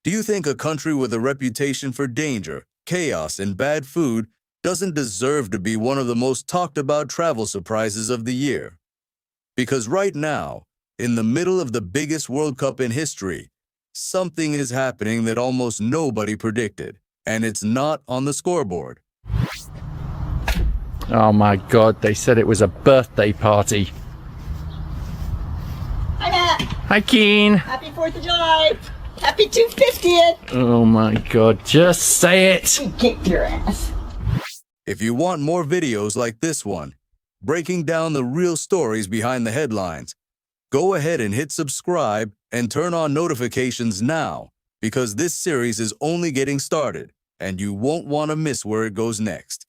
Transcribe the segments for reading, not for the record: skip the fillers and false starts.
Do you think a country with a reputation for danger, chaos, and bad food doesn't deserve to be one of the most talked about travel surprises of the year? Because right now, in the middle of the biggest World Cup in history, something is happening that almost nobody predicted, and it's not on the scoreboard. Oh my God, they said it was a birthday party. Hi, Matt. Hi, Keen. Happy 4th of July. Happy 250th. Oh my God, just say it. Kick your ass. If you want more videos like this one, breaking down the real stories behind the headlines, go ahead and hit subscribe and turn on notifications now, because this series is only getting started and you won't want to miss where it goes next.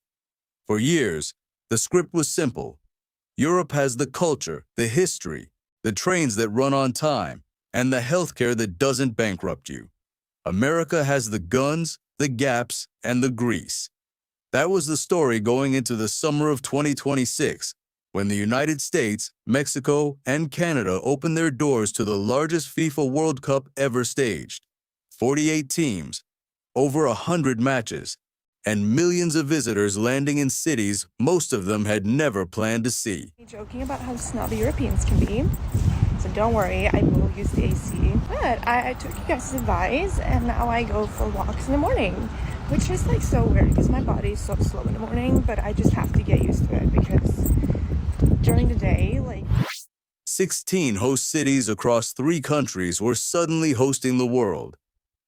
For years, the script was simple. Europe has the culture, the history, the trains that run on time, and the healthcare that doesn't bankrupt you. America has the guns, the gaps, and the grease. That was the story going into the summer of 2026, when the United States, Mexico, and Canada opened their doors to the largest FIFA World Cup ever staged. 48 teams, over 100 matches, and millions of visitors landing in cities most of them had never planned to see. Joking about how snobby Europeans can be, so don't worry, I will use the AC. But I took you guys' advice, and now I go for walks in the morning, which is like so weird because my body is so slow in the morning, but I just have to get used to it because during the day, 16 host cities across 3 countries were suddenly hosting the world,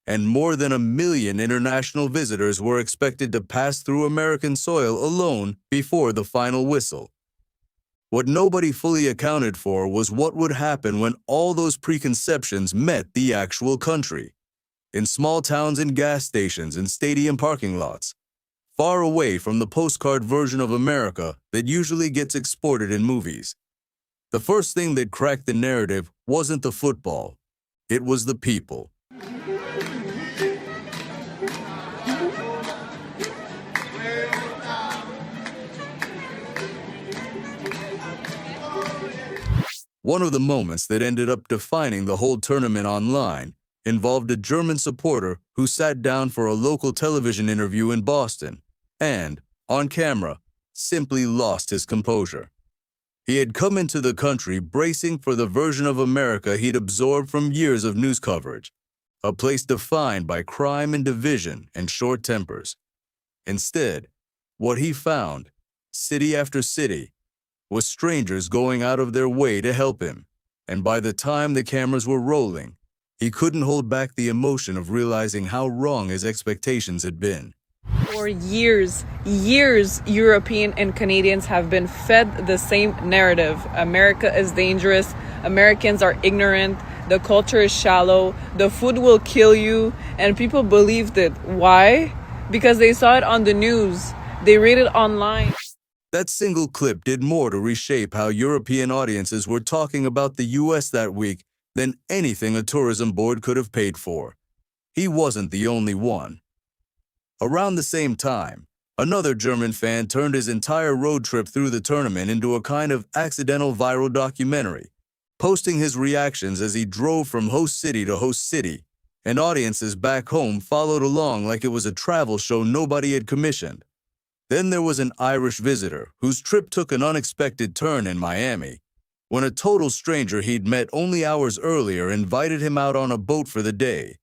and more than 1 million international visitors were expected to pass through American soil alone before the final whistle. What nobody fully accounted for was what would happen when all those preconceptions met the actual country. In small towns and gas stations and stadium parking lots, far away from the postcard version of America that usually gets exported in movies. The first thing that cracked the narrative wasn't the football, it was the people. One of the moments that ended up defining the whole tournament online involved a German supporter who sat down for a local television interview in Boston and, on camera, simply lost his composure. He had come into the country bracing for the version of America he'd absorbed from years of news coverage, a place defined by crime and division and short tempers. Instead, what he found, city after city, was strangers going out of their way to help him, and by the time the cameras were rolling, he couldn't hold back the emotion of realizing how wrong his expectations had been. For years, European and Canadians have been fed the same narrative. America is dangerous, Americans are ignorant, the culture is shallow, the food will kill you, and people believed it. Why? Because they saw it on the news, they read it online. That single clip did more to reshape how European audiences were talking about the US that week than anything a tourism board could have paid for. He wasn't the only one. Around the same time, another German fan turned his entire road trip through the tournament into a kind of accidental viral documentary, posting his reactions as he drove from host city to host city, and audiences back home followed along like it was a travel show nobody had commissioned. Then there was an Irish visitor whose trip took an unexpected turn in Miami, when a total stranger he'd met only hours earlier invited him out on a boat for the day.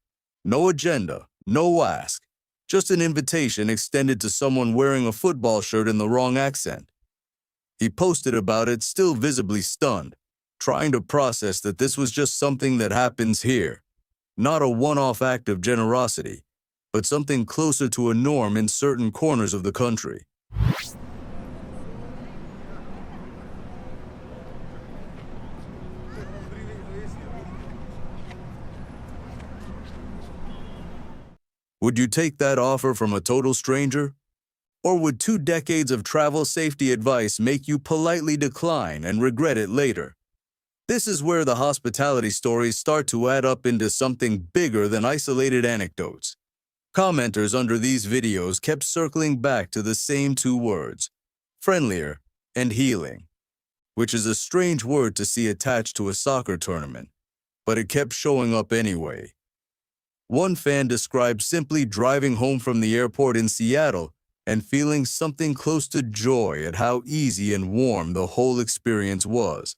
No agenda, no ask, just an invitation extended to someone wearing a football shirt in the wrong accent. He posted about it, still visibly stunned, trying to process that this was just something that happens here, not a one-off act of generosity, but something closer to a norm in certain corners of the country. Would you take that offer from a total stranger? Or would 2 decades of travel safety advice make you politely decline and regret it later? This is where the hospitality stories start to add up into something bigger than isolated anecdotes. Commenters under these videos kept circling back to the same 2 words, friendlier and healing, which is a strange word to see attached to a soccer tournament, but it kept showing up anyway. One fan described simply driving home from the airport in Seattle and feeling something close to joy at how easy and warm the whole experience was.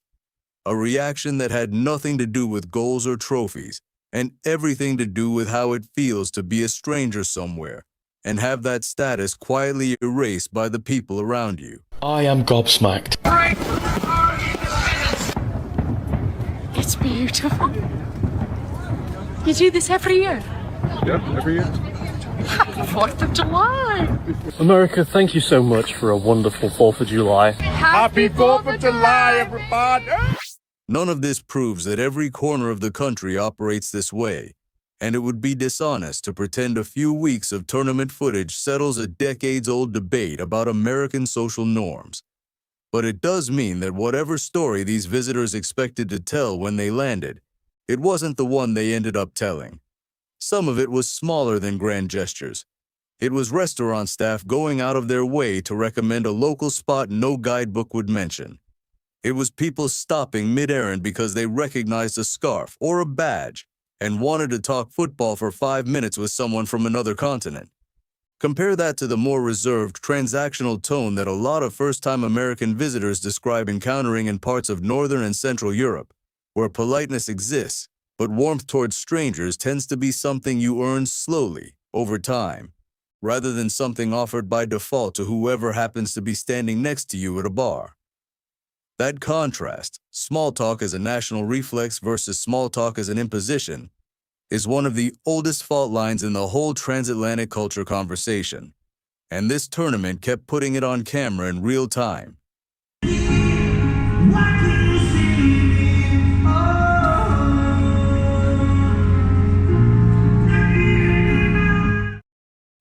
A reaction that had nothing to do with goals or trophies, and everything to do with how it feels to be a stranger somewhere and have that status quietly erased by the people around you. I am gobsmacked. It's beautiful. You do this every year? Yeah, every year. Happy 4th of July! America, thank you so much for a wonderful 4th of July. Happy 4th of July, everybody! None of this proves that every corner of the country operates this way, and it would be dishonest to pretend a few weeks of tournament footage settles a decades-old debate about American social norms. But it does mean that whatever story these visitors expected to tell when they landed, it wasn't the one they ended up telling. Some of it was smaller than grand gestures. It was restaurant staff going out of their way to recommend a local spot no guidebook would mention. It was people stopping mid-errand because they recognized a scarf or a badge and wanted to talk football for 5 minutes with someone from another continent. Compare that to the more reserved, transactional tone that a lot of first-time American visitors describe encountering in parts of Northern and Central Europe, where politeness exists, but warmth towards strangers tends to be something you earn slowly, over time, rather than something offered by default to whoever happens to be standing next to you at a bar. That contrast, small talk as a national reflex versus small talk as an imposition, is one of the oldest fault lines in the whole transatlantic culture conversation, and this tournament kept putting it on camera in real time.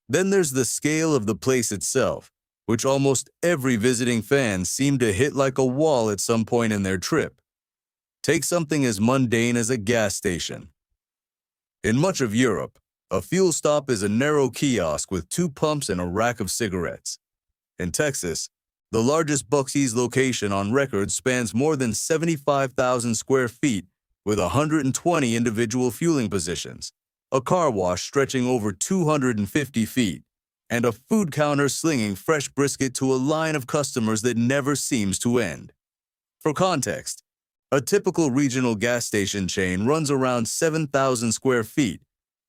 Then there's the scale of the place itself, which almost every visiting fan seemed to hit like a wall at some point in their trip. Take something as mundane as a gas station. In much of Europe, a fuel stop is a narrow kiosk with 2 pumps and a rack of cigarettes. In Texas, the largest buc-ee's location on record spans more than 75,000 square feet with 120 individual fueling positions, a car wash stretching over 250 feet, and a food counter slinging fresh brisket to a line of customers that never seems to end. For context, a typical regional gas station chain runs around 7,000 square feet,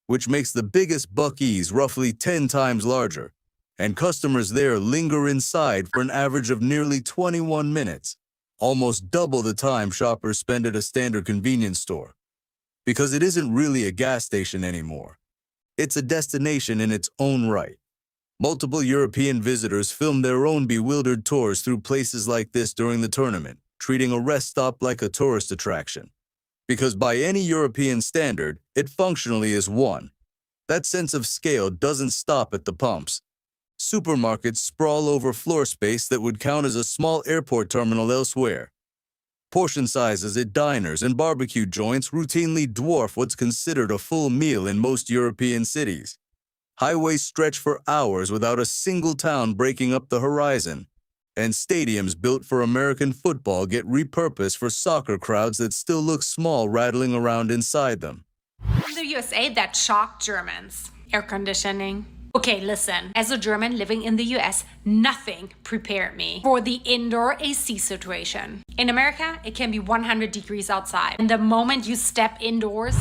which makes the biggest buc-ee's roughly 10 times larger, and customers there linger inside for an average of nearly 21 minutes, almost double the time shoppers spend at a standard convenience store. Because it isn't really a gas station anymore. It's a destination in its own right. Multiple European visitors filmed their own bewildered tours through places like this during the tournament, treating a rest stop like a tourist attraction. Because by any European standard, it functionally is one. That sense of scale doesn't stop at the pumps. Supermarkets sprawl over floor space that would count as a small airport terminal elsewhere. Portion sizes at diners and barbecue joints routinely dwarf what's considered a full meal in most European cities. Highways stretch for hours without a single town breaking up the horizon, and stadiums built for American football get repurposed for soccer crowds that still look small rattling around inside them. In the USA, that shocked Germans. Air conditioning. Okay, listen, as a German living in the US, nothing prepared me for the indoor AC situation. In America, it can be 100 degrees outside. And the moment you step indoors...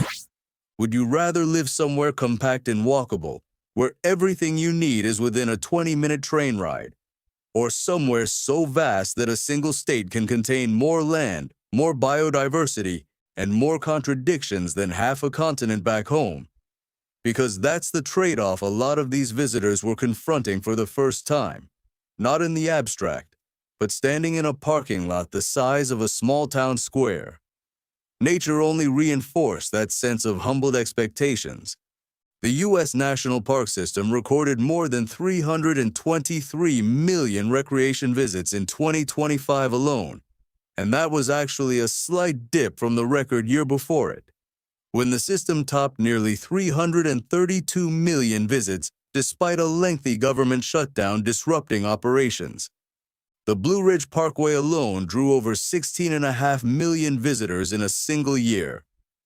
Would you rather live somewhere compact and walkable, where everything you need is within a 20-minute train ride? Or somewhere so vast that a single state can contain more land, more biodiversity, and more contradictions than half a continent back home? Because that's the trade-off a lot of these visitors were confronting for the first time. Not in the abstract, but standing in a parking lot the size of a small-town square. Nature only reinforced that sense of humbled expectations. The U.S. National Park System recorded more than 323 million recreation visits in 2025 alone, and that was actually a slight dip from the record year before it, when the system topped nearly 332 million visits despite a lengthy government shutdown disrupting operations. The Blue Ridge Parkway alone drew over 16.5 million visitors in a single year,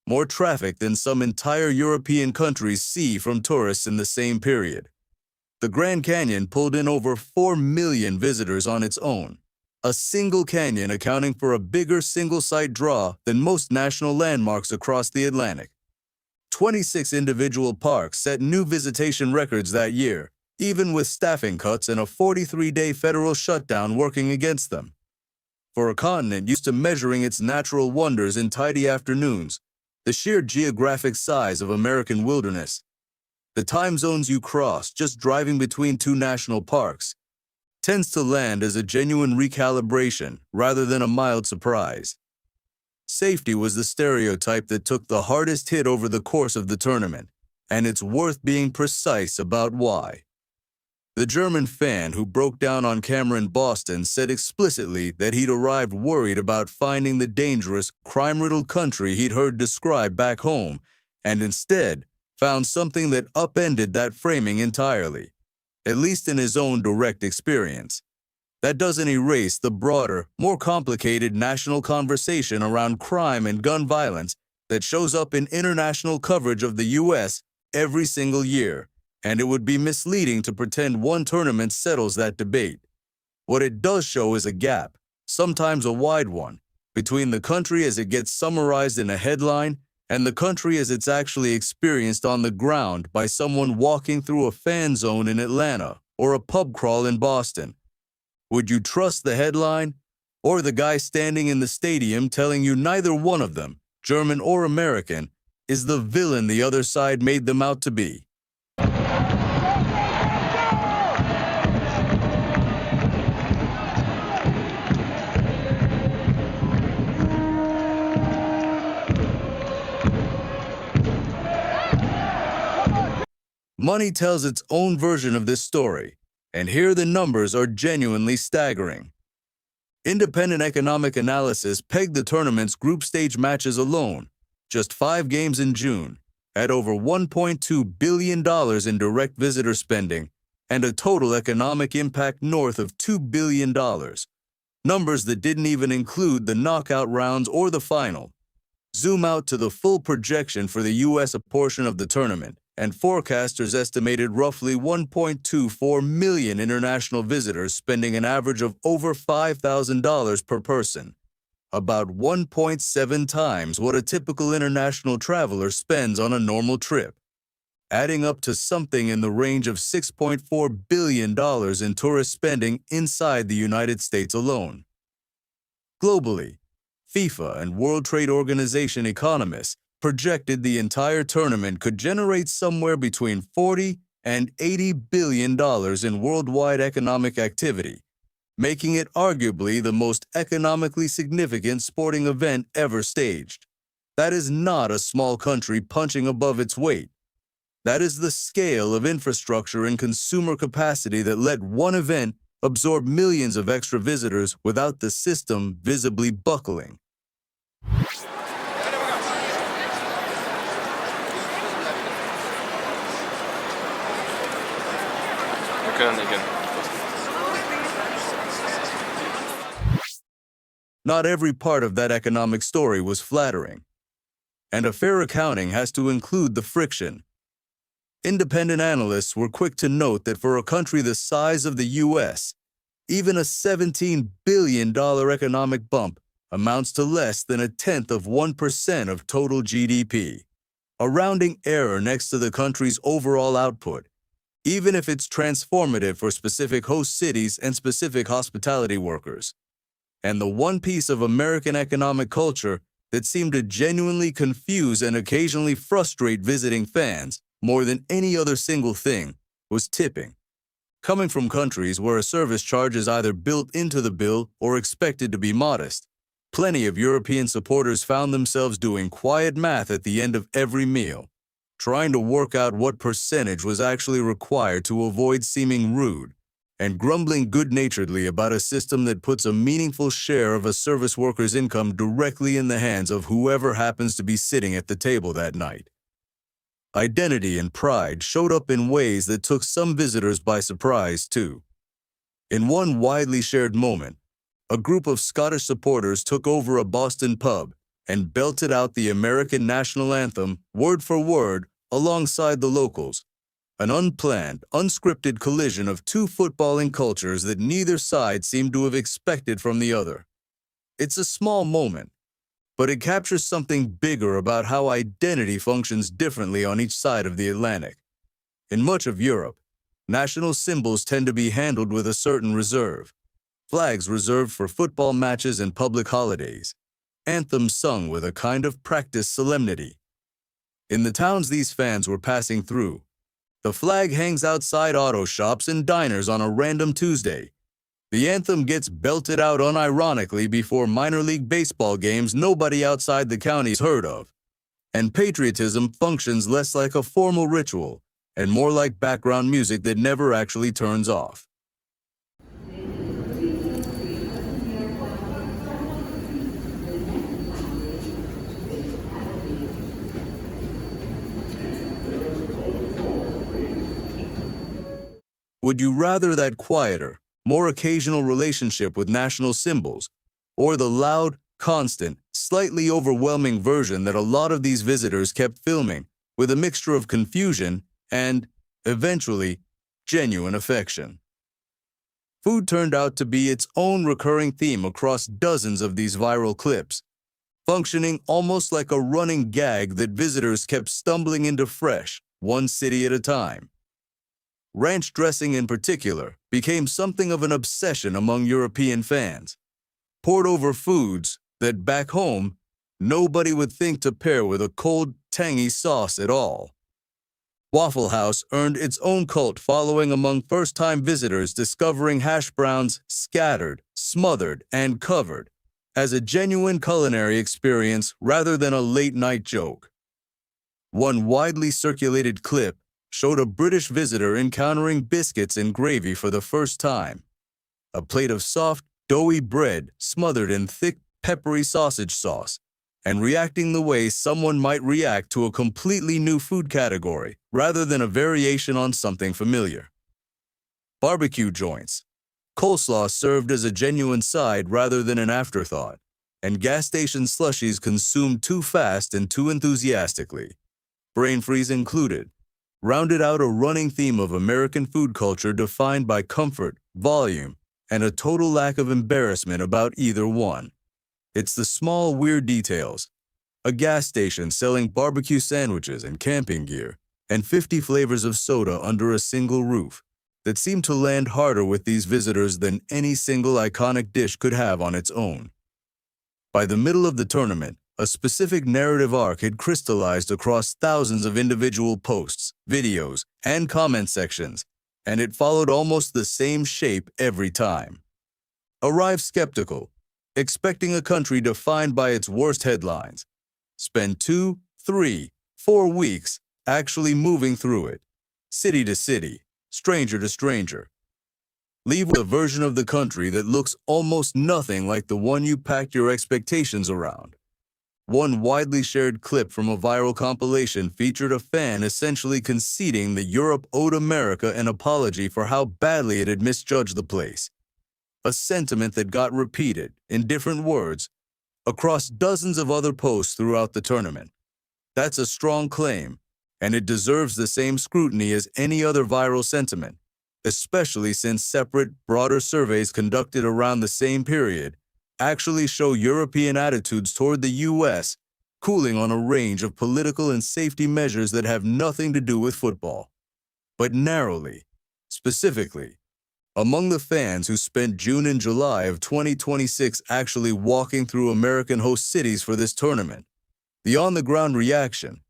more traffic than some entire European countries see from tourists in the same period. The Grand Canyon pulled in over 4 million visitors on its own, a single canyon accounting for a bigger single-site draw than most national landmarks across the Atlantic. 26 individual parks set new visitation records that year, even with staffing cuts and a 43-day federal shutdown working against them. For a continent used to measuring its natural wonders in tidy afternoons, the sheer geographic size of American wilderness, the time zones you cross just driving between two national parks, tends to land as a genuine recalibration rather than a mild surprise. Safety was the stereotype that took the hardest hit over the course of the tournament, and it's worth being precise about why. The German fan who broke down on camera in Boston said explicitly that he'd arrived worried about finding the dangerous, crime-riddled country he'd heard described back home, and instead found something that upended that framing entirely, at least in his own direct experience. That doesn't erase the broader, more complicated national conversation around crime and gun violence that shows up in international coverage of the U.S. every single year, and it would be misleading to pretend one tournament settles that debate. What it does show is a gap, sometimes a wide one, between the country as it gets summarized in a headline and the country as it's actually experienced on the ground by someone walking through a fan zone in Atlanta or a pub crawl in Boston. Would you trust the headline or the guy standing in the stadium telling you neither one of them, German or American, is the villain the other side made them out to be? Money tells its own version of this story, and here the numbers are genuinely staggering. Independent economic analysis pegged the tournament's group stage matches alone, just 5 games in June, at over $1.2 billion in direct visitor spending and a total economic impact north of $2 billion, numbers that didn't even include the knockout rounds or the final. Zoom out to the full projection for the U.S. portion of the tournament, and forecasters estimated roughly 1.24 million international visitors spending an average of over $5,000 per person, about 1.7 times what a typical international traveler spends on a normal trip, adding up to something in the range of $6.4 billion in tourist spending inside the United States alone. Globally, FIFA and World Trade Organization economists projected the entire tournament could generate somewhere between $40 and $80 billion in worldwide economic activity, making it arguably the most economically significant sporting event ever staged. That is not a small country punching above its weight. That is the scale of infrastructure and consumer capacity that let one event absorb millions of extra visitors without the system visibly buckling. Not every part of that economic story was flattering, and a fair accounting has to include the friction. Independent analysts were quick to note that for a country the size of the U.S., even a $17 billion economic bump amounts to less than 0.1% of total GDP, a rounding error next to the country's overall output, even if it's transformative for specific host cities and specific hospitality workers. And the one piece of American economic culture that seemed to genuinely confuse and occasionally frustrate visiting fans more than any other single thing was tipping. Coming from countries where a service charge is either built into the bill or expected to be modest, plenty of European supporters found themselves doing quiet math at the end of every meal, trying to work out what percentage was actually required to avoid seeming rude, and grumbling good-naturedly about a system that puts a meaningful share of a service worker's income directly in the hands of whoever happens to be sitting at the table that night. Identity and pride showed up in ways that took some visitors by surprise, too. In one widely shared moment, a group of Scottish supporters took over a Boston pub and belted out the American national anthem word for word alongside the locals. An unplanned, unscripted collision of two footballing cultures that neither side seemed to have expected from the other. It's a small moment, but it captures something bigger about how identity functions differently on each side of the Atlantic. In much of Europe, national symbols tend to be handled with a certain reserve. Flags reserved for football matches and public holidays. Anthems sung with a kind of practiced solemnity. In the towns these fans were passing through, the flag hangs outside auto shops and diners on a random Tuesday. The anthem gets belted out unironically before minor league baseball games nobody outside the county's heard of. And patriotism functions less like a formal ritual and more like background music that never actually turns off. Would you rather that quieter, more occasional relationship with national symbols, or the loud, constant, slightly overwhelming version that a lot of these visitors kept filming with a mixture of confusion and, eventually, genuine affection? Food turned out to be its own recurring theme across dozens of these viral clips, functioning almost like a running gag that visitors kept stumbling into fresh, one city at a time. Ranch dressing in particular became something of an obsession among European fans. Poured-over foods that, back home, nobody would think to pair with a cold, tangy sauce at all. Waffle House earned its own cult following among first-time visitors discovering hash browns scattered, smothered, and covered as a genuine culinary experience rather than a late-night joke. One widely circulated clip showed a British visitor encountering biscuits and gravy for the first time. A plate of soft, doughy bread smothered in thick, peppery sausage sauce, and reacting the way someone might react to a completely new food category rather than a variation on something familiar. Barbecue joints. Coleslaw served as a genuine side rather than an afterthought, and gas station slushies consumed too fast and too enthusiastically, brain freeze included, rounded out a running theme of American food culture defined by comfort, volume, and a total lack of embarrassment about either one. It's the small, weird details. A gas station selling barbecue sandwiches and camping gear, and 50 flavors of soda under a single roof, that seem to land harder with these visitors than any single iconic dish could have on its own. By the middle of the tournament, a specific narrative arc had crystallized across thousands of individual posts, videos, and comment sections, and it followed almost the same shape every time. Arrive skeptical, expecting a country defined by its worst headlines. Spend 2, 3, 4 weeks actually moving through it, city to city, stranger to stranger. Leave with a version of the country that looks almost nothing like the one you packed your expectations around. One widely shared clip from a viral compilation featured a fan essentially conceding that Europe owed America an apology for how badly it had misjudged the place. A sentiment that got repeated, in different words, across dozens of other posts throughout the tournament. That's a strong claim, and it deserves the same scrutiny as any other viral sentiment, especially since separate, broader surveys conducted around the same period actually show European attitudes toward the U.S. cooling on a range of political and safety measures that have nothing to do with football. But narrowly, specifically, among the fans who spent June and July of 2026 actually walking through American host cities for this tournament, the on-the-ground reaction,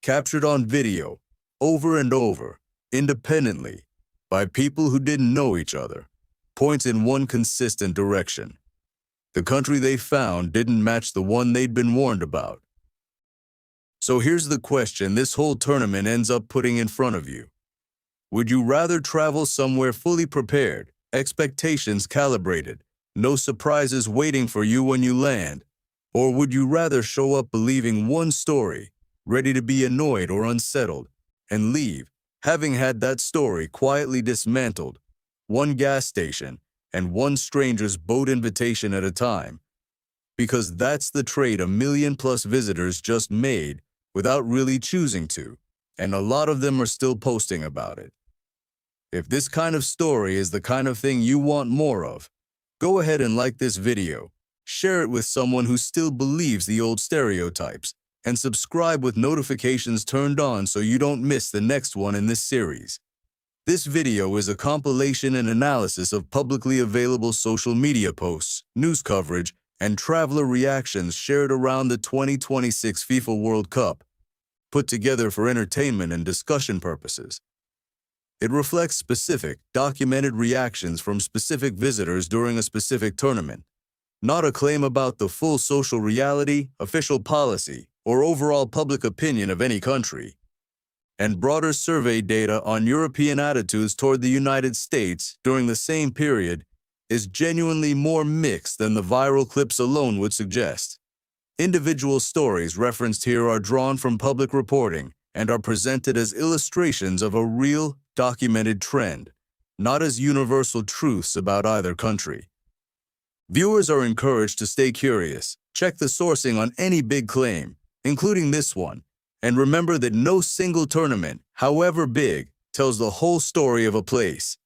captured on video, over and over, independently, by people who didn't know each other, points in one consistent direction. The country they found didn't match the one they'd been warned about. So here's the question this whole tournament ends up putting in front of you. Would you rather travel somewhere fully prepared, expectations calibrated, no surprises waiting for you when you land? Or would you rather show up believing one story, ready to be annoyed or unsettled, and leave, having had that story quietly dismantled, one gas station, and one stranger's boat invitation at a time? because that's the trade a million-plus visitors just made without really choosing to, and a lot of them are still posting about it. If this kind of story is the kind of thing you want more of, go ahead and like this video, share it with someone who still believes the old stereotypes, and subscribe with notifications turned on so you don't miss the next one in this series. This video is a compilation and analysis of publicly available social media posts, news coverage, and traveler reactions shared around the 2026 FIFA World Cup, put together for entertainment and discussion purposes. It reflects specific, documented reactions from specific visitors during a specific tournament, not a claim about the full social reality, official policy, or overall public opinion of any country. And broader survey data on European attitudes toward the United States during the same period is genuinely more mixed than the viral clips alone would suggest. Individual stories referenced here are drawn from public reporting and are presented as illustrations of a real, documented trend, not as universal truths about either country. Viewers are encouraged to stay curious, check the sourcing on any big claim, including this one, and remember that no single tournament, however big, tells the whole story of a place.